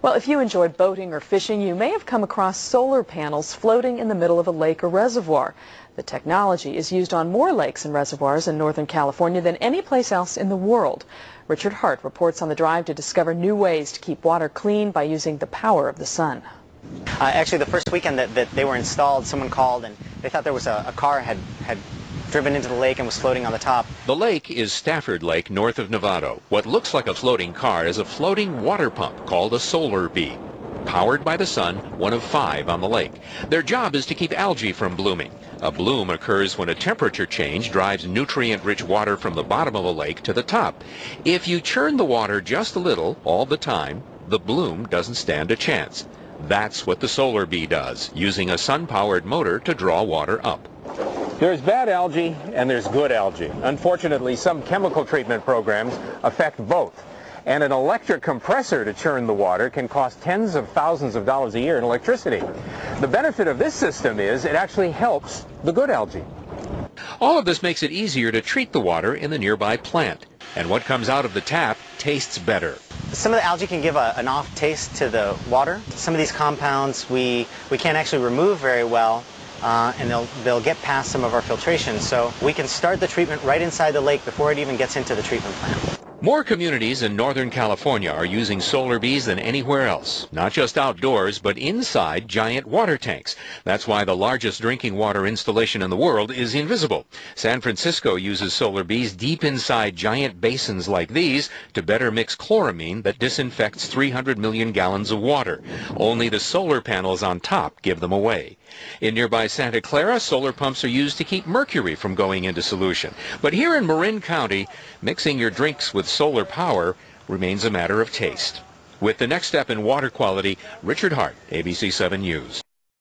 Well, if you enjoy boating or fishing, you may have come across solar panels floating in the middle of a lake or reservoir. The technology is used on more lakes and reservoirs in Northern California than any place else in the world. Richard Hart reports on the drive to discover new ways to keep water clean by using the power of the sun. Actually, the first weekend that they were installed, someone called and they thought there was a car had driven into the lake and was floating on the top. The lake is Stafford Lake, north of Novato. What looks like a floating car is a floating water pump called a SolarBee. Powered by the sun, one of 5 on the lake. Their job is to keep algae from blooming. A bloom occurs when a temperature change drives nutrient-rich water from the bottom of a lake to the top. If you churn the water just a little all the time, the bloom doesn't stand a chance. That's what the SolarBee does, using a sun-powered motor to draw water up. There's bad algae and there's good algae. Unfortunately, some chemical treatment programs affect both. And an electric compressor to churn the water can cost tens of thousands of dollars a year in electricity. The benefit of this system is it actually helps the good algae. All of this makes it easier to treat the water in the nearby plant. And what comes out of the tap tastes better. Some of the algae can give an off taste to the water. Some of these compounds we can't actually remove very well. And they'll get past some of our filtration, so we can start the treatment right inside the lake before it even gets into the treatment plant. More communities in Northern California are using SolarBees than anywhere else, not just outdoors, but inside giant water tanks. That's why the largest drinking water installation in the world is invisible. San Francisco uses SolarBees deep inside giant basins like these to better mix chloramine that disinfects 300 million gallons of water. Only the solar panels on top give them away. In nearby Santa Clara, solar pumps are used to keep mercury from going into solution. But here in Marin County, mixing your drinks with solar power remains a matter of taste. With the next step in water quality, Richard Hart, ABC 7 News.